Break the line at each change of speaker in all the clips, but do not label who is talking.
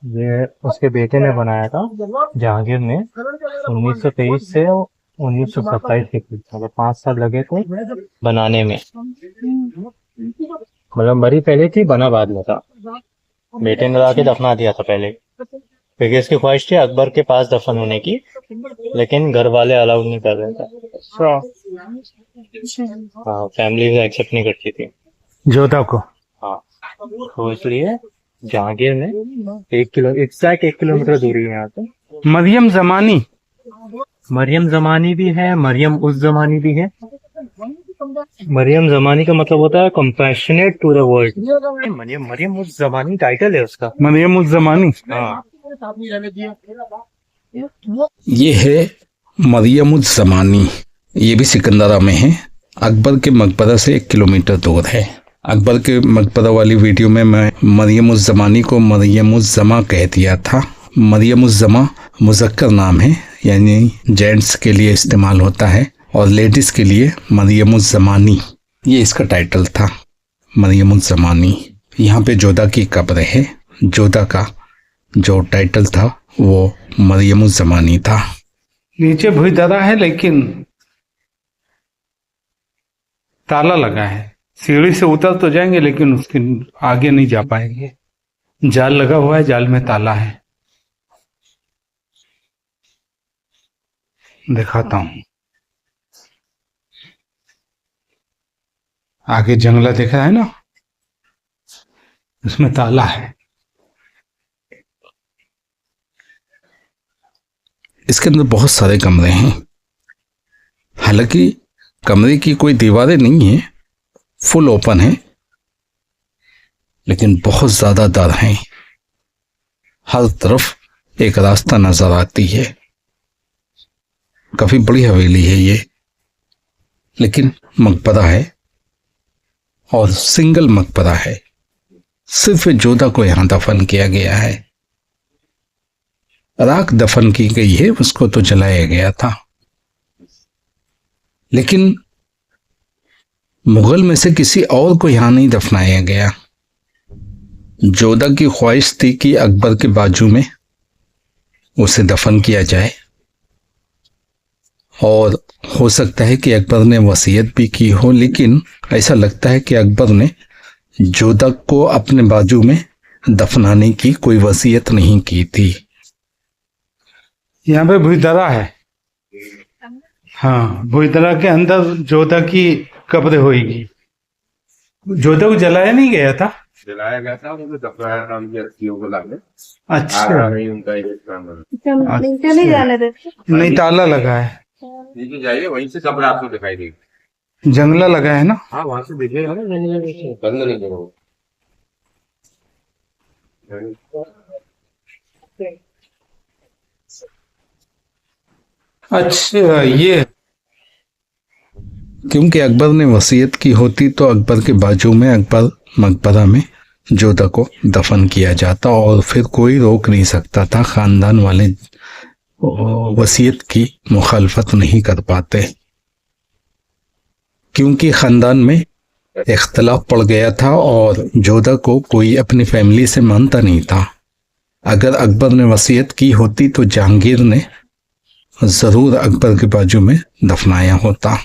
ये उसके बेटे ने बनाया था, जहांगीर ने, 1923 से 1927 के बीच, मतलब 5 साल लगे थे बनाने में। मतलब मरी पहले थी, बना बाद में था। बेटे ने लाके दफना दिया था पहले, क्योंकि इसकी ख्वाहिश थी अकबर के पास दफन होने की, लेकिन घर वाले अलाउड नहीं कर रहे थे।
अच्छा,
हाँ, फैमिली एक्सेप्ट नहीं करती थी।
जोधा को।
हाँ, तो इसलिए जहांगीर ने 1 किलोमीटर दूरी है यहाँ से।
मरियम जमानी।
मरियम जमानी भी है, मरियम उस जमानी भी है। मरियम जमानी का मतलब होता है compassionate to the world. Mariam उस जमानी टाइटल है उसका।
मरियम उस जमानी।
हाँ,
ये है मरियम उज जमानी। ये भी सिकंदरा में है। अकबर के मकबरा से 1 किलोमीटर दूर है। अकबर के मकबरा वाली वीडियो में मैं मरियम उज जमानी को मरियम उज जमा कह दिया था। मरियम उज जमा मुज़क्कर नाम है, यानी जेंट्स के लिए इस्तेमाल होता है, और लेडीज के लिए मरियम उज जमानी, ये इसका टाइटल था, मरियम उज जमानी। यहाँ पे जोधा की कब्र है। जोधा का जो टाइटल था वो मरियम उज जमानी था।
नीचे भुईदरा है, लेकिन ताला लगा है। सीढ़ी से उतर तो जाएंगे, लेकिन उसके आगे नहीं जा पाएंगे। जाल लगा हुआ है, जाल में ताला है। दिखाता हूं। आगे जंगला दिख रहा है ना, उसमें ताला है।
इसके अंदर बहुत सारे कमरे हैं। हालांकि कमरे की कोई दीवारें नहीं है, फुल ओपन है, लेकिन बहुत ज्यादा दर हैं। हर तरफ एक रास्ता नजर आती है। काफी बड़ी हवेली है ये, लेकिन मकबरा है, और सिंगल मकबरा है। सिर्फ जोधा को यहां दफन किया गया है। राख दफन की गई है, उसको तो जलाया गया था। लेकिन मुगल में से किसी और को यहां नहीं दफनाया गया। जोधा की ख्वाहिश थी कि अकबर के बाजू में उसे दफन किया जाए, और हो सकता है कि अकबर ने वसीयत भी की हो, लेकिन ऐसा लगता है कि अकबर ने जोधा को अपने बाजू में दफनाने की कोई वसीयत नहीं की थी।
यहाँ पे भुईदरा है। हाँ, भुईदरा के अंदर जोधा की कब्र होगी। जोधा को जलाया नहीं गया था।
जलाया गया था, उनको दफनाया था उनकी अस्थियों को लाके।
अच्छा,
नहीं उनका ये काम है।
चले जाने देते।
नहीं, ताला लगा है।
नीचे जाइए, वहीं से कब्र आपको दिखाई देगी।
जंगला लगा है ना।
हाँ, वहां से देखिएगा ना, बंद नहीं करो।
अच्छा, ये
क्योंकि अकबर ने वसीयत की होती तो अकबर के बाजू में अकबर मकबरा में जोधा को दफन किया जाता, और फिर कोई रोक नहीं सकता था। खानदान वाले वसीयत की मुखालफत नहीं कर पाते, क्योंकि खानदान में इख्तलाफ पड़ गया था और जोधा को कोई अपनी फैमिली से मानता नहीं था। अगर अकबर ने वसीयत की होती तो जहांगीर ने जरूर अकबर के बाजू में दफनाया होता,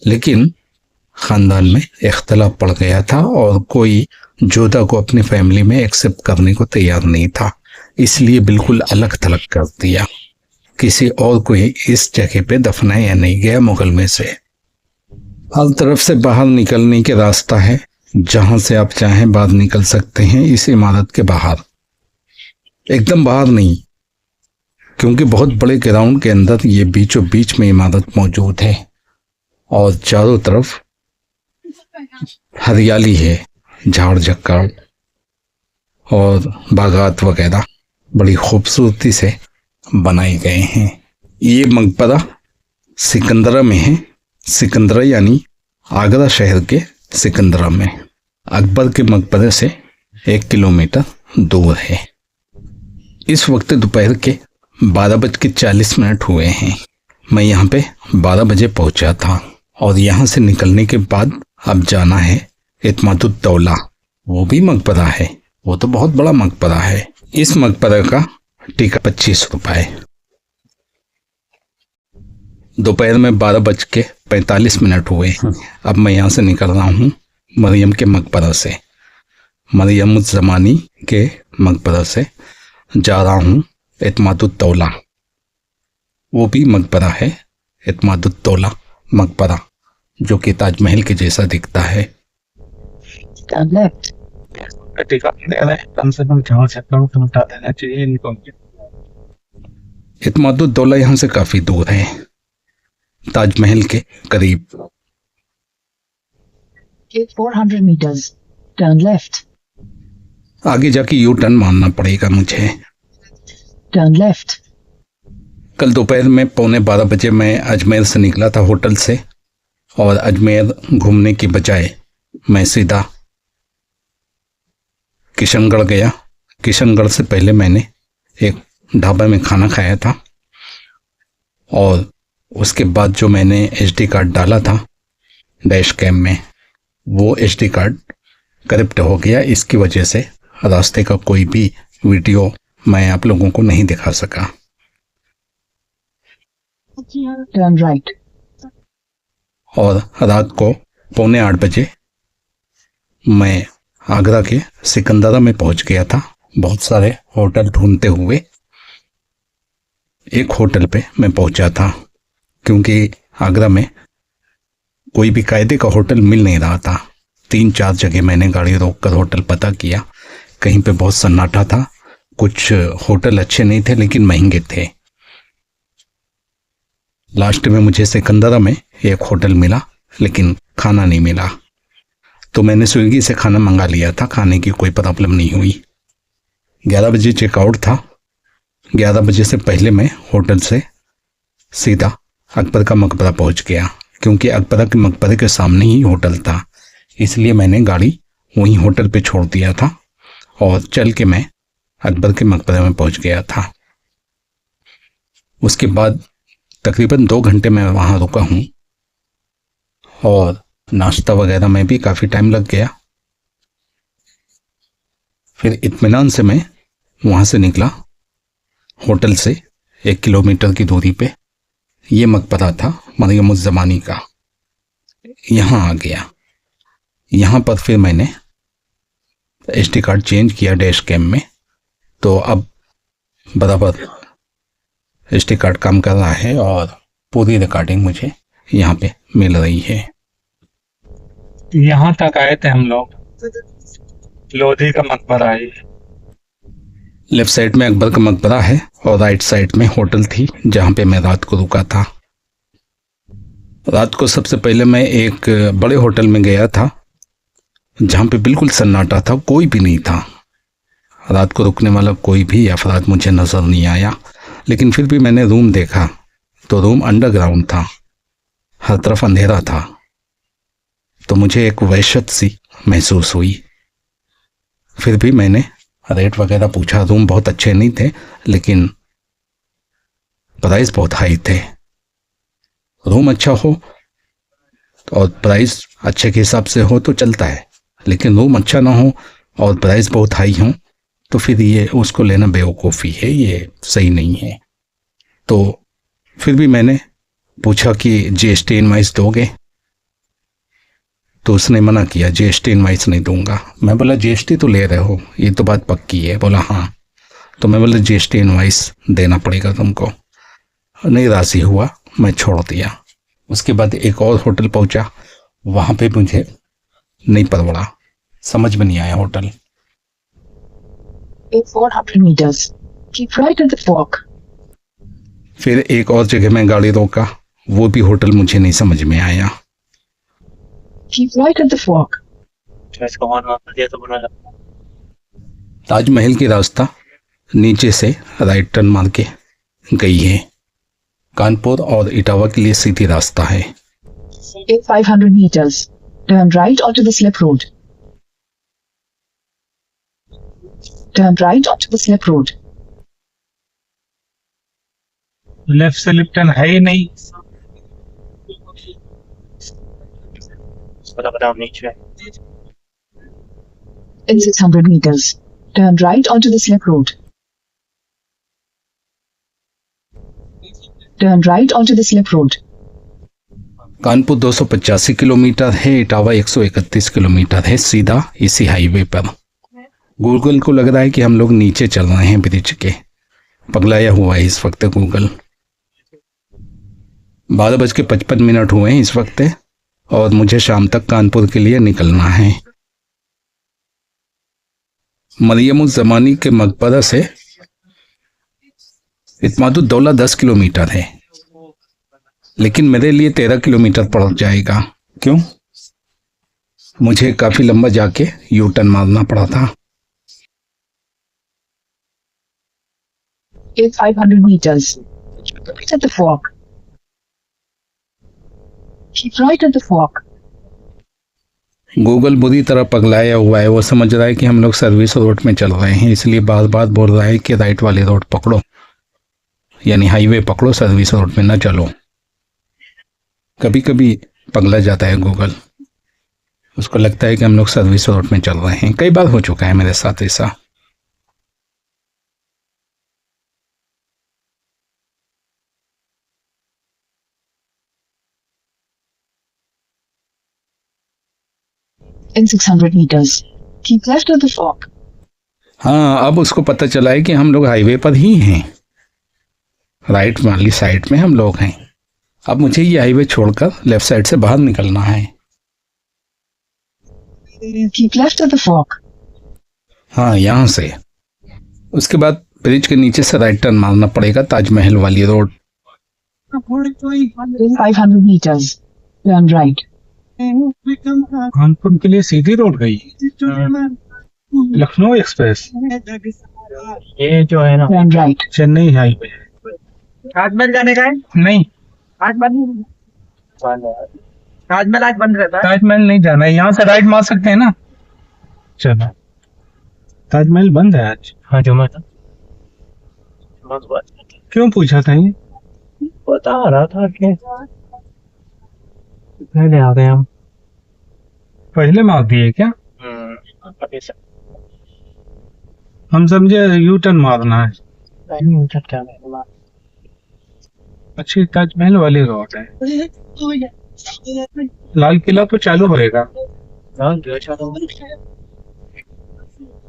लेकिन खानदान में इख्तलाफ पड़ गया था और कोई जोधा को अपनी फैमिली में एक्सेप्ट करने को तैयार नहीं था, इसलिए बिल्कुल अलग थलग कर दिया। किसी और को इस जगह पे दफनाया नहीं गया मुगल में से। हर तरफ से बाहर निकलने के रास्ता है, जहां से आप चाहें बाहर निकल सकते हैं। इस इमारत के बाहर, एकदम बाहर नहीं, क्योंकि बहुत बड़े ग्राउंड के अंदर ये बीचों बीच में इमारत मौजूद है, और चारों तरफ हरियाली है, झाड़ झक्काड़ और बागात वगैरह बड़ी खूबसूरती से बनाए गए हैं। ये मकबरा सिकंदरा में है। सिकंदरा यानी आगरा शहर के सिकंदरा में। अकबर के मकबरे से 1 किलोमीटर दूर है। इस वक्त दोपहर के 12:40 हुए हैं। मैं यहाँ पे 12 बजे पहुंचा था, और यहाँ से निकलने के बाद अब जाना है इत्मादुद्दौला। वो भी मकबरा है, वो तो बहुत बड़ा मकबरा है। इस मकबरे का टिकट 25 रुपए। दोपहर में 12:45 हुए। अब मैं यहाँ से निकल रहा हूँ मरियम के मकबरा से, मरियम उज़ ज़मानी के मकबरा से जा रहा हूँ एतमादुद्दौला। वो भी मकबरा है, एतमादुद्दौला मकबरा, जो कि ताजमहल के जैसा दिखता है।
कम से कम 4 तो बता देना चाहिए इनको।
एतमादुद्दौला यहाँ से काफी दूर है, ताजमहल के करीब।
400 meters. Turn left.
आगे जाके यू टर्न मारना पड़ेगा मुझे।
Turn left.
कल दोपहर में 11:15 मैं अजमेर से निकला था होटल से, और अजमेर घूमने की बजाय मैं सीधा किशनगढ़ गया। किशनगढ़ से पहले मैंने एक ढाबा में खाना खाया था, और उसके बाद जो मैंने एसडी कार्ड डाला था डैश कैम में, वो एसडी कार्ड करप्ट हो गया। इसकी वजह से रास्ते का कोई भी वीडियो मैं आप लोगों को नहीं दिखा सका।
Turn right.
और रात को 7:45 बजे मैं आगरा के सिकंदरा में पहुंच गया था, बहुत सारे होटल ढूंढते हुए। एक होटल पे मैं पहुंचा था, क्योंकि आगरा में कोई भी कायदे का होटल मिल नहीं रहा था। 3-4 जगह मैंने गाड़ी रोककर होटल पता किया, कहीं पे बहुत सन्नाटा था, कुछ होटल अच्छे नहीं थे लेकिन महंगे थे। लास्ट में मुझे सिकंदरा में एक होटल मिला, लेकिन खाना नहीं मिला, तो मैंने स्विगी से खाना मंगा लिया था। खाने की कोई प्रॉब्लम नहीं हुई। 11 बजे चेकआउट था। 11 बजे से पहले मैं होटल से सीधा अकबर का मकबरा पहुंच गया, क्योंकि अकबर के मकबरे के सामने ही होटल था, इसलिए मैंने गाड़ी वहीं होटल पे छोड़ दिया था और चल के मैं अकबर के मकबरे में पहुंच गया था। उसके बाद तकरीबन 2 घंटे मैं वहाँ रुका हूँ, और नाश्ता वगैरह में भी काफ़ी टाइम लग गया। फिर इत्मीनान से मैं वहाँ से निकला होटल से 1 किलोमीटर की दूरी पे। ये मकबरा था मरियम उज़ ज़मानी का। यहाँ आ गया। यहाँ पर फिर मैंने एसडी कार्ड चेंज किया डैश कैम में, तो अब बराबर एसडी कार्ड काम कर रहा है और पूरी रिकॉर्डिंग मुझे यहाँ पे मिल रही है।
यहाँ तक आए थे हम लोग, लोधी का मकबरा है।
लेफ्ट साइड में अकबर का मकबरा है और राइट साइड में होटल थी जहाँ पे मैं रात को रुका था। रात को सबसे पहले मैं एक बड़े होटल में गया था, जहाँ पे बिल्कुल सन्नाटा था, कोई भी नहीं था। रात को रुकने वाला कोई भी अफराद मुझे नज़र नहीं आया, लेकिन फिर भी मैंने रूम देखा तो रूम अंडरग्राउंड था, हर तरफ अंधेरा था, तो मुझे एक वहशत सी महसूस हुई। फिर भी मैंने रेट वगैरह पूछा। रूम बहुत अच्छे नहीं थे, लेकिन प्राइस बहुत हाई थे। रूम अच्छा हो और प्राइस अच्छे के हिसाब से हो तो चलता है, लेकिन रूम अच्छा ना हो और प्राइस बहुत हाई हो तो फिर ये उसको लेना बेवकूफ़ी है, ये सही नहीं है। तो फिर भी मैंने पूछा कि जीएसटी इनवाइस दोगे, तो उसने मना किया, जीएसटी इनवाइस नहीं दूंगा। मैं बोला जीएसटी तो ले रहे हो, ये तो बात पक्की है। बोला हाँ। तो मैं बोला जीएसटी इनवाइस देना पड़ेगा तुमको। नहीं राज़ी हुआ, मैं छोड़ दिया। उसके बाद एक और होटल पहुंचा, वहाँ पे मुझे नहीं परवड़ा, समझ में नहीं आया hotel.
400 meters. Keep right at the fork.
फिर एक और जगह में गाड़ी रोका, वो भी होटल मुझे नहीं समझ में आया।
Keep right at the fork.
Taj Mahal की रास्ता नीचे से राइट टर्न मार के गई है। कानपुर और इटावा के लिए सीधी रास्ता है।
500 meters. Turn right onto the slip road. Turn right onto the slip road.
Left से लिप्टन है ही नहीं।
In 600 meters. Turn right onto the slip road. Turn right onto the slip road.
Kanpur 285 kilometre है, इटावा 131 किलोमीटर है सीधा इसी highway पर। Google को लग रहा है कि हम लोग नीचे चल रहे हैं ब्रिज के, पगलाया हुआ है इस वक्त गूगल। 12:55 हुए हैं इस वक्त और मुझे शाम तक कानपुर के लिए निकलना है। मरियम उज़ ज़मानी के मकबरा से इत्मादुद्दौला 10 किलोमीटर है, लेकिन मेरे लिए 13 किलोमीटर पड़ जाएगा। क्यों? मुझे काफी लंबा जाके यू टर्न मारना पड़ा था।
500 meters. Right at the fork. Keep right at the fork.
Google बुरी तरह पगलाया हुआ है, वो समझ रहा है कि हम लोग सर्विस रोड में चल रहे हैं, इसलिए बार बार बोल रहा है कि राइट वाली रोड पकड़ो, यानी हाईवे पकड़ो, सर्विस रोड में न चलो। कभी कभी पगला जाता है गूगल, उसको लगता है कि हम लोग सर्विस रोड में चल रहे हैं। कई बार हो चुका है मेरे साथ ऐसा।
In 600 meters. Keep left at the fork.
हाँ, अब उसको पता चला है कि हम लोग हाईवे पर ही हैं, राइट वाली साइड में हम लोग हैं। अब मुझे ये हाईवे छोड़कर लेफ्ट साइड से बाहर निकलना है।
Keep left at the fork.
हाँ, यहाँ से। उसके बाद ब्रिज के नीचे से राइट टर्न मारना पड़ेगा, ताजमहल वाली road.
500 meters. Turn right.
Kanpur के लिए सीधी रोड गई, लखनऊ एक्सप्रेस।
ये जो है ना
Turn right.
Chennai highway.
Taj Mahal जाने का है?
नहीं,
आज बंद, ताजमहल आज बंद रहता है।
ताजमहल नहीं जाना है, यहाँ से राइट मार सकते हैं ना। चलो, ताजमहल बंद है आज।
हाँ जुमा था,
क्यों पूछा था ये?
बता रहा था कि पहले आ गए हम।
पहले मार दिए क्या?
अभी से
हम समझे यू टर्न मारना है।
नहीं उठा क्या है?
अच्छी ताजमहल वाली रोड है। लाल किला तो चालू होएगा।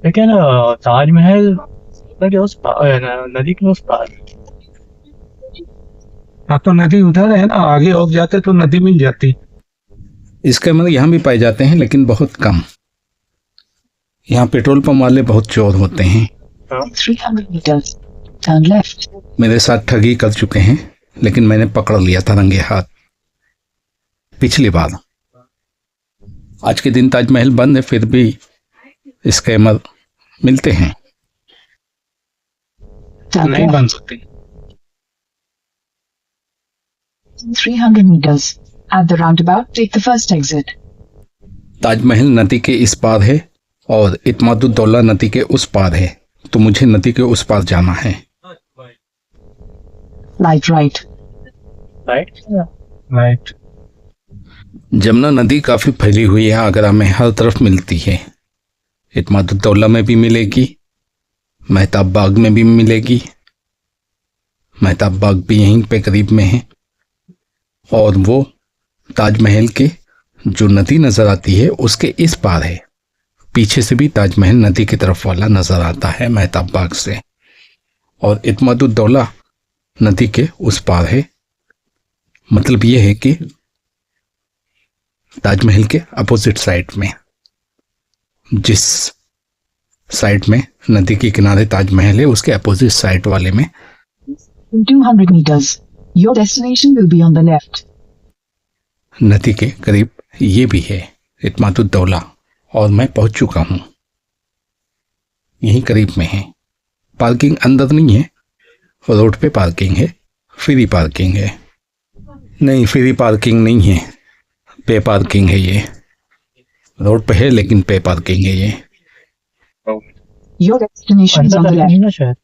लेकिन ताजमहल के उस नदी के उस पार।
हाँ, तो नदी उधर है ना, आगे और जाते तो नदी मिल जाती।
इसके मतलब यहाँ भी पाए जाते हैं, लेकिन बहुत कम। यहाँ पेट्रोल पंप वाले बहुत चोर होते हैं।
300 meters. Turn left.
मेरे साथ ठगी कर चुके हैं, लेकिन मैंने पकड़ लिया था रंगे हाथ पिछली बार। आज के दिन ताजमहल बंद है, फिर भी स्कैमर मिलते हैं।
Turn
नहीं
left.
बन सकती।
300 meters. At the roundabout, take the first exit.
Taj Mahal नदी के इस पार है और इत्मादुद्दौला नदी के उस पार है, तो मुझे नदी के उस पार जाना है।
Light right.
राइट।
जमुना नदी काफी फैली हुई है आगरा में, हर तरफ मिलती है। इत्मादुद्दौला में भी मिलेगी, मेहताब बाग में भी मिलेगी। मेहताब बाग भी यहीं पे करीब में है, और वो ताजमहल के जो नदी नजर आती है उसके इस पार है। पीछे से भी ताजमहल नदी की तरफ वाला नजर आता है मेहताब बाग से, और इत्मादुद्दौला नदी के उस पार है। मतलब ये है कि ताजमहल के अपोजिट साइड में, जिस साइड में नदी के किनारे ताजमहल है, उसके अपोजिट साइड वाले में।
200 meters. Your destination will be on the left.
नदी के करीब ये भी है इत्मादुद्दौला, और मैं पहुंच चुका हूं, यहीं करीब में है। पार्किंग अंदर नहीं है, रोड पे पार्किंग है, फ्री पार्किंग है। नहीं, फ्री पार्किंग नहीं है, पे पार्किंग है। ये रोड पे है लेकिन पे पार्किंग है ये।
Your destination is on the
अंदर
left.
नहीं ना शायद।